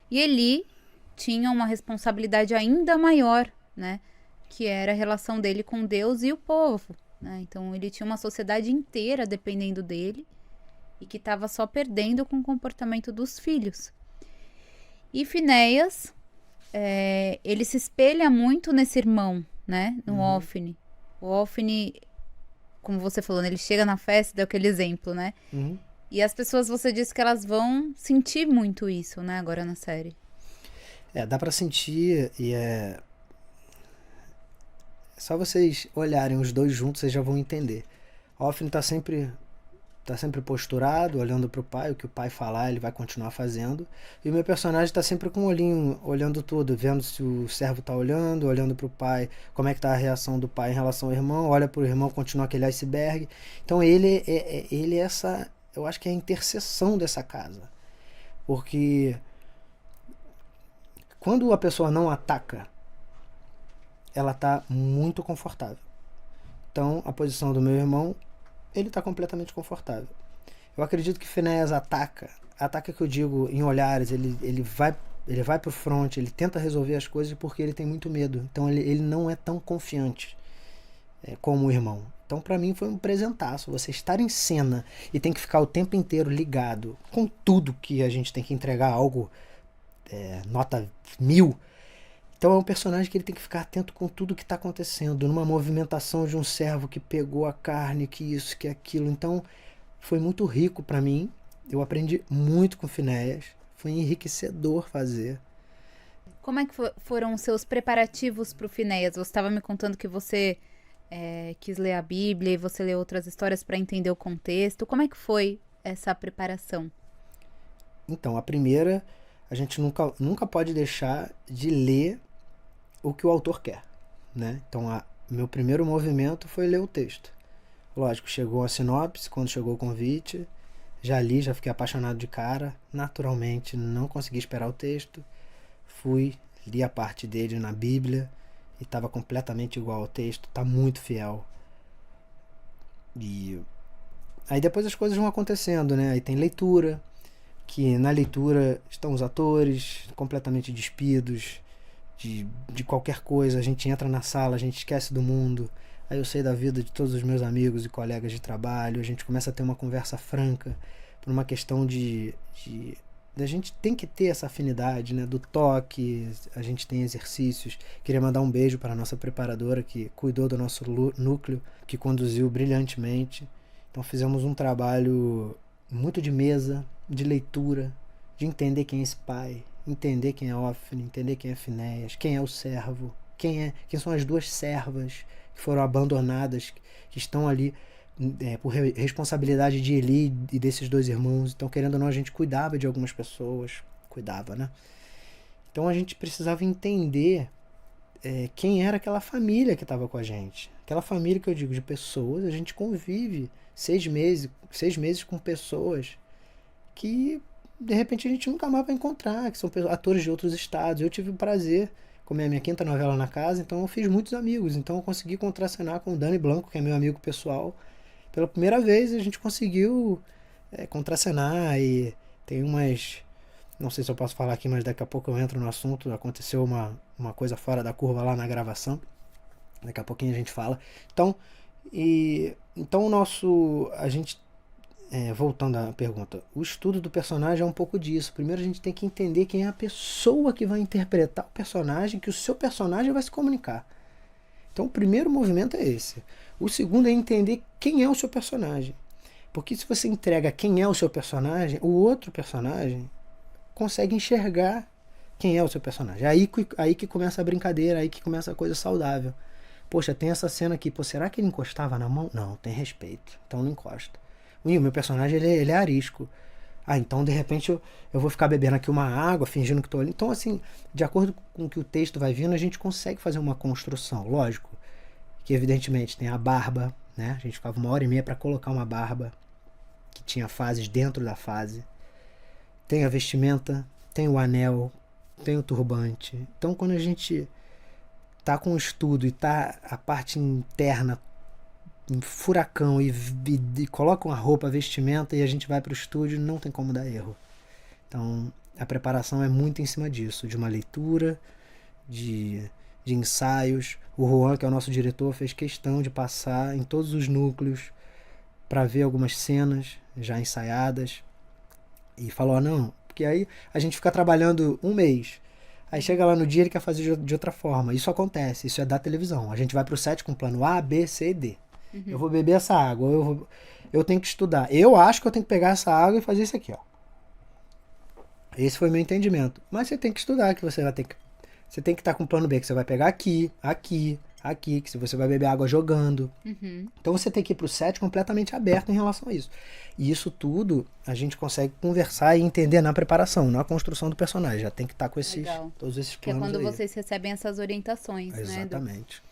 E Eli tinha uma responsabilidade ainda maior, né? Que era a relação dele com Deus e o povo, né? Então ele tinha uma sociedade inteira dependendo dele e que estava só perdendo com o comportamento dos filhos. E Finéias, ele se espelha muito nesse irmão, né? No Ofni. O Ofni, como você falou, né? Ele chega na festa, deu aquele exemplo, né? Uhum. E as pessoas, você disse que elas vão sentir muito isso, né? Agora na série. Dá pra sentir e só vocês olharem os dois juntos, vocês já vão entender. Ofni tá sempre posturado, olhando pro pai, o que o pai falar, ele vai continuar fazendo. E o meu personagem tá sempre com o olhinho olhando tudo, vendo se o servo tá olhando pro pai, como é que tá a reação do pai em relação ao irmão, olha pro irmão, continua aquele iceberg. Então ele é essa, eu acho que é a interseção dessa casa. Porque quando a pessoa não ataca, ela tá muito confortável. Então, a posição do meu irmão, ele tá completamente confortável. Eu acredito que Finéias ataca que eu digo em olhares, ele vai pro front, ele tenta resolver as coisas porque ele tem muito medo. Então ele não é tão confiante como o irmão. Então para mim foi um presentaço. Você estar em cena e tem que ficar o tempo inteiro ligado com tudo que a gente tem que entregar algo nota 1000. Então é um personagem que ele tem que ficar atento com tudo que está acontecendo, numa movimentação de um servo que pegou a carne, que isso, que aquilo. Então foi muito rico para mim. Eu aprendi muito com Finéias. Foi enriquecedor fazer. Como é que foram os seus preparativos para o Finéias? Você estava me contando que você quis ler a Bíblia e você leu outras histórias para entender o contexto. Como é que foi essa preparação? Então, a primeira, a gente nunca pode deixar de ler o que o autor quer, né? Então, meu primeiro movimento foi ler o texto. Lógico, chegou a sinopse, quando chegou o convite, já li, já fiquei apaixonado de cara. Naturalmente, não consegui esperar o texto. Fui, li a parte dele na Bíblia e estava completamente igual ao texto, está muito fiel. E aí depois as coisas vão acontecendo, né? Aí tem leitura, que na leitura estão os atores completamente despidos de qualquer coisa. A gente entra na sala, a gente esquece do mundo. Aí eu sei da vida de todos os meus amigos e colegas de trabalho. A gente começa a ter uma conversa franca por uma questão de a gente tem que ter essa afinidade, né? Do toque, a gente tem exercícios. Queria mandar um beijo para a nossa preparadora que cuidou do nosso núcleo, que conduziu brilhantemente. Então fizemos um trabalho muito de mesa, de leitura, de entender quem é esse pai, entender quem é Ofni, entender quem é Finéias, quem é o servo, quem são as duas servas que foram abandonadas, que estão ali por responsabilidade de Eli e desses dois irmãos. Então, querendo ou não, a gente cuidava de algumas pessoas, cuidava, né? Então a gente precisava entender quem era aquela família que estava com a gente. Aquela família que eu digo de pessoas, a gente convive 6 meses com pessoas que de repente a gente nunca mais vai encontrar, que são atores de outros estados. Eu tive o prazer, como é a minha quinta novela na casa, então eu fiz muitos amigos. Então eu consegui contracenar com o Dani Blanco, que é meu amigo pessoal. Pela primeira vez a gente conseguiu contracenar e tem umas. Não sei se eu posso falar aqui, mas daqui a pouco eu entro no assunto. Aconteceu uma coisa fora da curva lá na gravação. Daqui a pouquinho a gente fala. Então, então o nosso. A gente voltando à pergunta, o estudo do personagem é um pouco disso. Primeiro a gente tem que entender quem é a pessoa que vai interpretar o personagem, que o seu personagem vai se comunicar. Então o primeiro movimento é esse. O segundo é entender quem é o seu personagem. Porque se você entrega quem é o seu personagem, o outro personagem consegue enxergar quem é o seu personagem. Aí que começa a brincadeira, aí que começa a coisa saudável. Poxa, tem essa cena aqui, pô, será que ele encostava na mão? Não, tem respeito, então não encosta. O meu personagem ele é arisco. Então de repente eu vou ficar bebendo aqui uma água, fingindo que estou ali. Então, assim, de acordo com o que o texto vai vindo, a gente consegue fazer uma construção. Lógico que, evidentemente, tem a barba, né? A gente ficava 1h30 para colocar uma barba que tinha fases dentro da fase. Tem a vestimenta, tem o anel, tem o turbante. Então, quando a gente tá com o estudo e tá a parte interna em furacão e coloca uma roupa, vestimenta e a gente vai pro estúdio, não tem como dar erro. Então, A preparação é muito em cima disso, de uma leitura, de ensaios. O Juan, que é o nosso diretor, fez questão de passar em todos os núcleos para ver algumas cenas já ensaiadas. E falou, não, porque aí a gente fica trabalhando um mês. Aí chega lá no dia ele quer fazer de outra forma. Isso acontece, isso é da televisão. A gente vai pro set com plano A, B, C e D. Eu vou beber essa água, eu tenho que estudar. Eu acho que eu tenho que pegar essa água e fazer isso aqui, ó. Esse foi o meu entendimento. Mas você tem que estudar, que você vai ter que... Você tem que estar com o plano B, que você vai pegar aqui, aqui, aqui, que você vai beber água jogando. Então você tem que ir pro set completamente aberto em relação a isso. E isso tudo a gente consegue conversar e entender na preparação, na construção do personagem. Já tem que estar com todos esses planos. Que é quando aí. vocês recebem essas orientações, Exatamente. né?